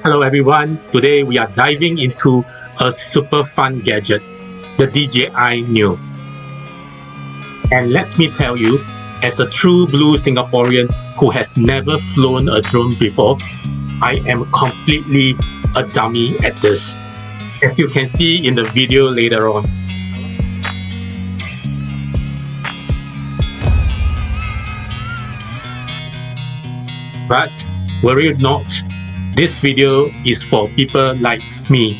Hello everyone, today we are diving into a super fun gadget, the DJI Neo. And let me tell you, as a true blue Singaporean who has never flown a drone before, I am completely a dummy at this, as you can see in the video later on. But worry not, this video is for people like me,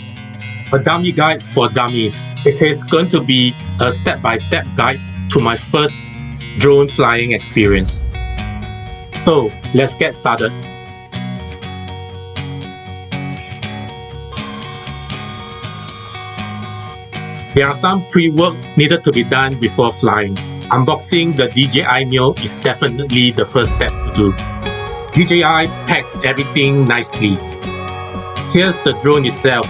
a dummy guide for dummies. It is going to be a step-by-step guide to my first drone flying experience. So let's get started. There are some pre-work needed to be done before flying. Unboxing the DJI Neo is definitely the first step to do. DJI packs everything nicely. Here's the drone itself,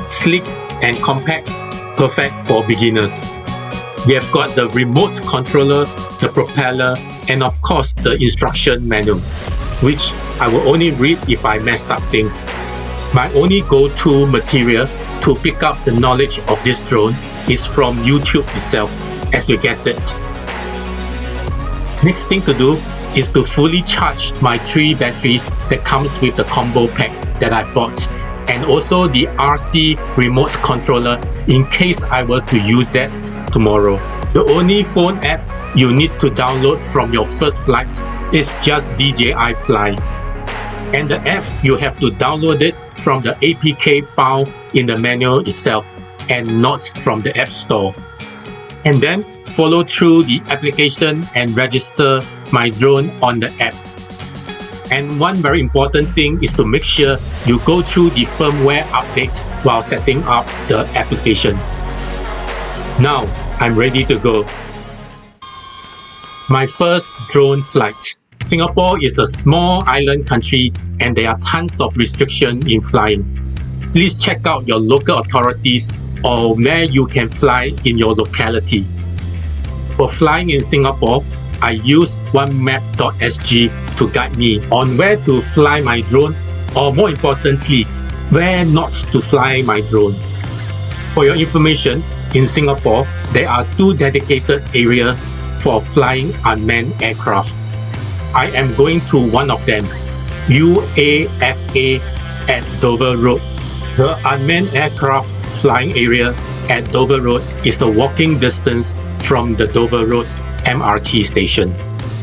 sleek and compact, perfect for beginners. We have got the remote controller, the propeller, and of course the instruction manual, which I will only read if I messed up things. My only go-to material to pick up the knowledge of this drone is from YouTube itself, as you guessed it. Next thing to do is to fully charge my 3 batteries that comes with the combo pack that I bought, and also the RC remote controller in case I were to use that tomorrow. The only phone app you need to download from your first flight is just DJI Fly. And the app, you have to download it from the APK file in the manual itself and not from the App Store. And then follow through the application and register my drone on the app. And one very important thing is to make sure you go through the firmware update while setting up the application. Now I'm ready to go. My first drone flight. Singapore is a small island country and there are tons of restrictions in flying. Please check out your local authorities or where you can fly in your locality. For flying in Singapore, I use onemapped.sg to guide me on where to fly my drone, or more importantly, where not to fly my drone. For your information, in Singapore, there are 2 dedicated areas for flying unmanned aircraft. I am going to one of them, UAFA at Dover Road. The unmanned aircraft flying area at Dover Road is a walking distance from the Dover Road MRT station.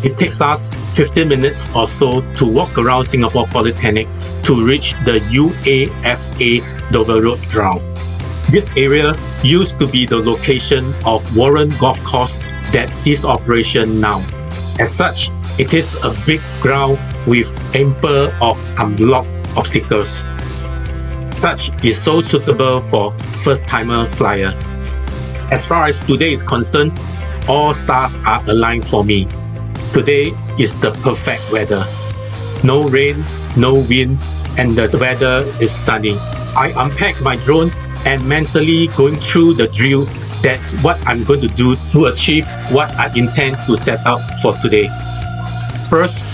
It takes us 15 minutes or so to walk around Singapore Polytechnic to reach the UAFA Dover Road ground. This area used to be the location of Warren Golf Course that ceased operation now. As such, it is a big ground with ample of unblocked obstacles. Such is so suitable for first-timer flyer. As far as today is concerned, all stars are aligned for me. Today is the perfect weather. No rain, no wind, and the weather is sunny. I unpack my drone and mentally going through the drill. That's what I'm going to do to achieve what I intend to set out for today. First,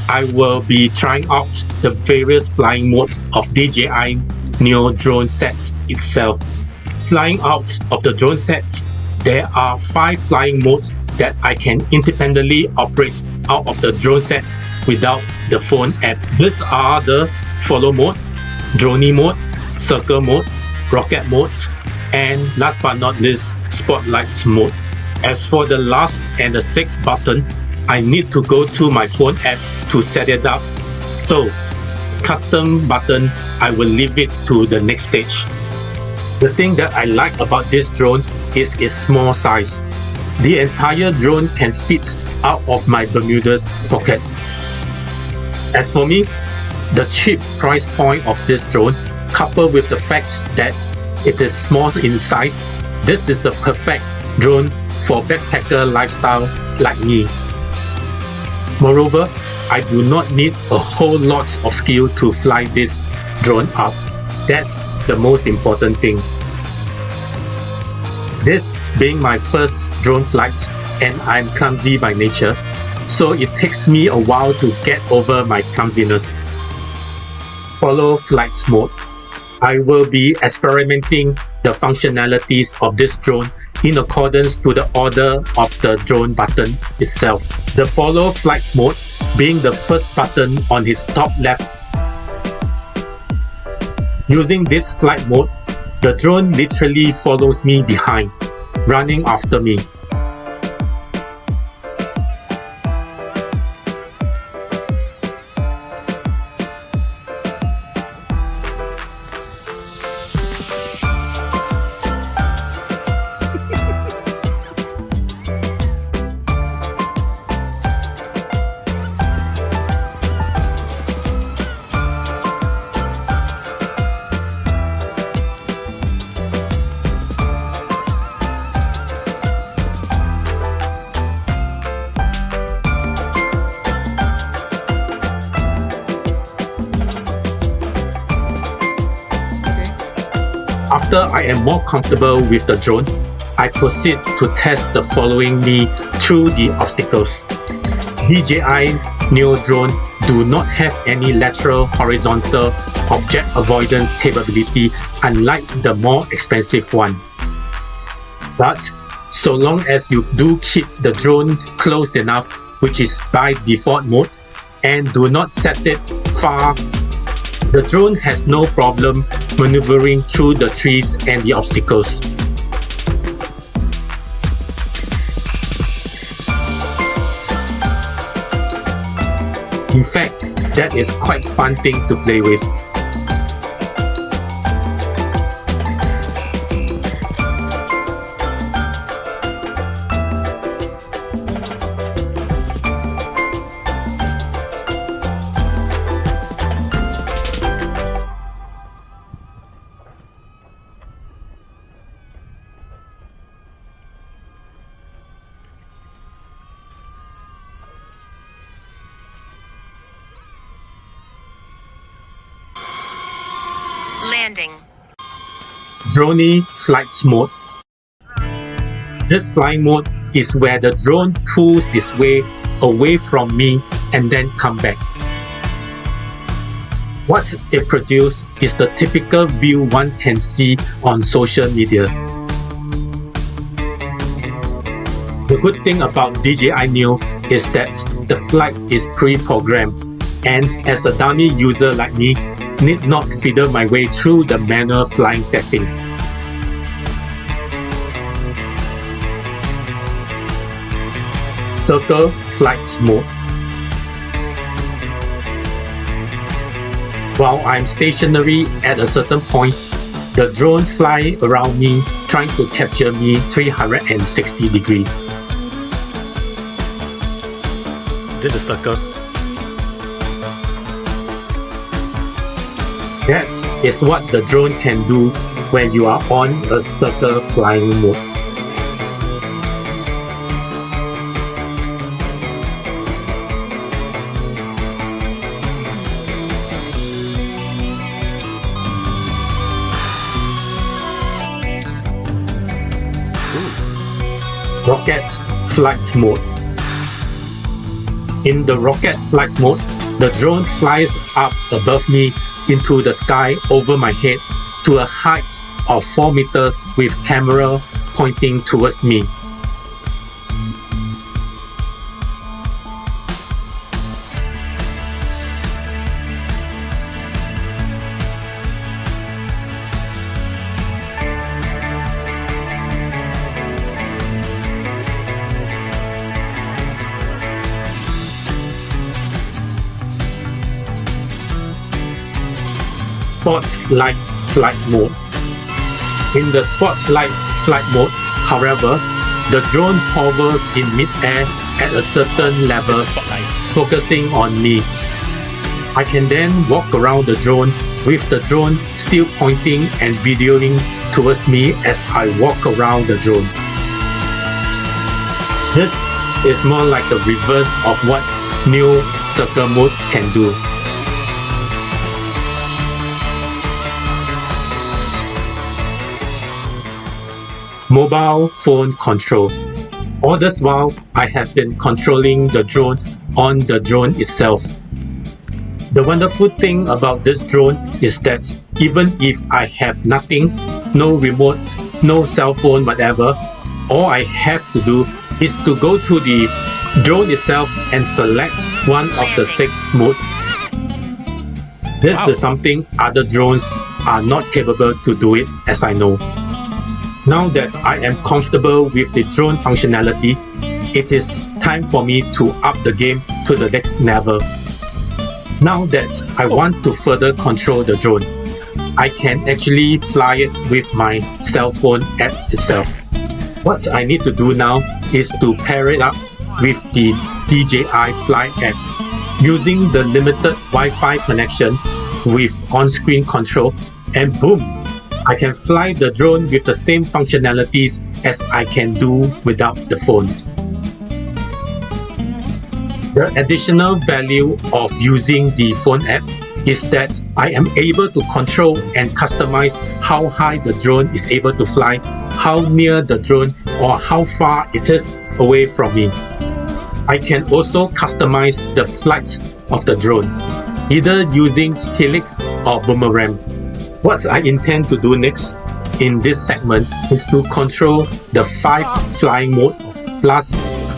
I will be trying out the various flying modes of DJI Neo drone set itself. Flying out of the drone set, there are 5 flying modes that I can independently operate out of the drone set without the phone app. These are the follow mode, dronie mode, circle mode, rocket mode, and last but not least, spotlight mode. As for the last and the 6th button, I need to go to my phone app to set it up. So, custom button, I will leave it to the next stage. The thing that I like about this drone is its small size. The entire drone can fit out of my Bermuda's pocket. As for me, the cheap price point of this drone, coupled with the fact that it is small in size, this is the perfect drone for backpacker lifestyle like me. Moreover, I do not need a whole lot of skill to fly this drone up. That's the most important thing. This being my first drone flight, and I'm clumsy by nature, so it takes me a while to get over my clumsiness. follow flights mode. I will be experimenting the functionalities of this drone in accordance to the order of the drone button itself. The follow flights mode being the first button on his top left. Using this flight mode, the drone literally follows me behind, running after me. After I am more comfortable with the drone, I proceed to test the following me through the obstacles. DJI Neo Drone do not have any lateral horizontal object avoidance capability unlike the more expensive one. But so long as you do keep the drone close enough, which is by default mode, and do not set it far, the drone has no problem maneuvering through the trees and the obstacles. In fact, that is quite fun thing to play with. Landing. Dronie flights mode. This flying mode is where the drone pulls its way away from me and then come back. What it produces is the typical view one can see on social media. The good thing about DJI Neo is that the flight is pre-programmed, and as a dummy user like me, need not fiddle my way through the manual flying setting. Circle flights mode. While I'm stationary at a certain point, the drone flies around me trying to capture me 360 degrees. Did the circle. That is what the drone can do when you are on a circle flying mode. Rocket flight mode. In the rocket flight mode, the drone flies up above me into the sky over my head to a height of 4 meters with camera pointing towards me. Spotlight flight mode. In the spotlight flight mode, however, the drone hovers in mid-air at a certain level, focusing on me. I can then walk around the drone with the drone still pointing and videoing towards me as I walk around the drone. This is more like the reverse of what Neo Circle mode can do. Mobile phone control. All this while, I have been controlling the drone on the drone itself. The wonderful thing about this drone is that even if I have nothing, no remote, no cell phone, whatever, all I have to do is to go to the drone itself and select one of the 6 modes. This is something other drones are not capable to do it, as I know. Now that I am comfortable with the drone functionality, it is time for me to up the game to the next level. Now that I want to further control the drone, I can actually fly it with my cell phone app itself. What I need to do now is to pair it up with the DJI Fly app. Using the limited Wi-Fi connection with on-screen control, and boom, I can fly the drone with the same functionalities as I can do without the phone. The additional value of using the phone app is that I am able to control and customize how high the drone is able to fly, how near the drone, or how far it is away from me. I can also customize the flight of the drone, either using helix or boomerang. What I intend to do next in this segment is to control the 5 flying mode plus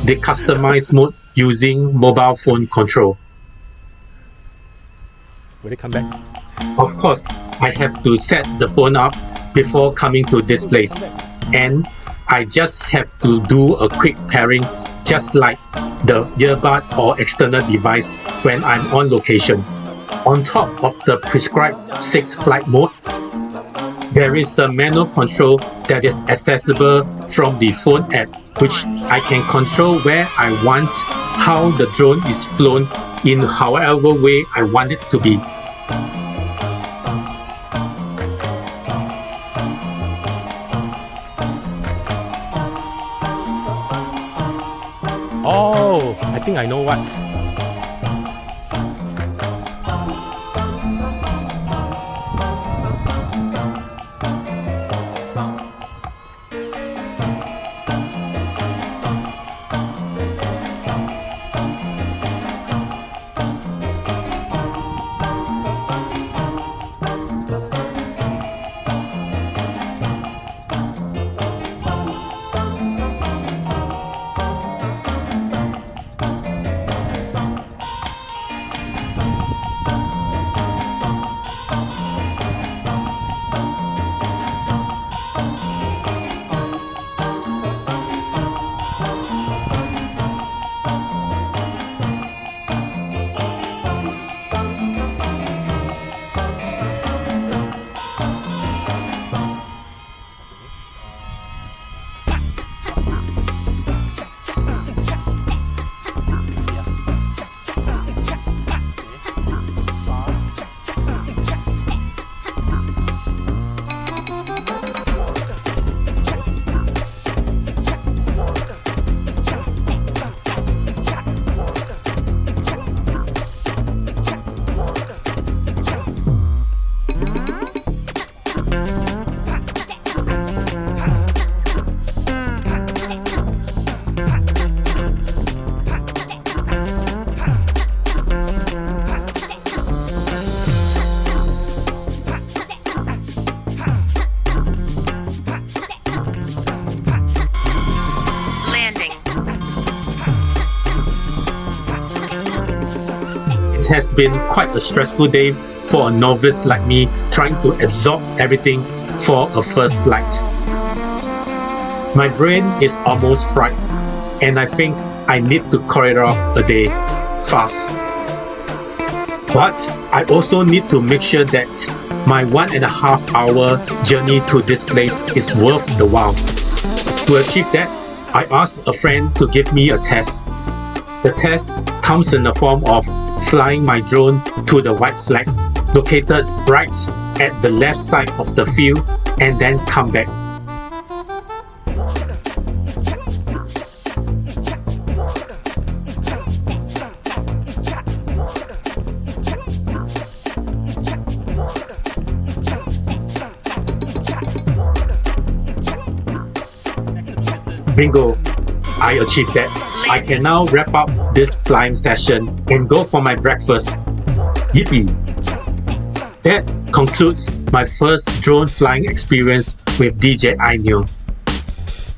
the customized mode using mobile phone control. Will it come back? Of course, I have to set the phone up before coming to this place, and I just have to do a quick pairing just like the earbud or external device when I'm on location. On top of the prescribed 6 flight mode, there is a manual control that is accessible from the phone app, which I can control where I want, how the drone is flown in however way I want it to be. Oh, I think I know what. It has been quite a stressful day for a novice like me trying to absorb everything for a first flight. My brain is almost fried, and I think I need to choreograph a day fast. But I also need to make sure that my 1.5 hour journey to this place is worth the while. To achieve that, I asked a friend to give me a test. The test comes in the form of flying my drone to the white flag located right at the left side of the field and then come back. Bingo! I achieved that. I can now wrap up this flying session and go for my breakfast. Yippee! That concludes my first drone flying experience with DJI Neo.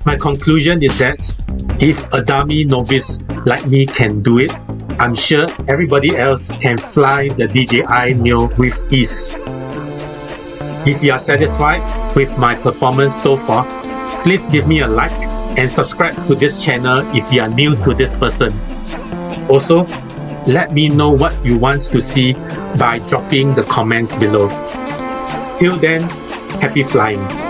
My conclusion is that if a dummy novice like me can do it, I'm sure everybody else can fly the DJI Neo with ease. If you are satisfied with my performance so far, please give me a like and subscribe to this channel if you are new to this person. Also, let me know what you want to see by dropping the comments below. Till then, happy flying!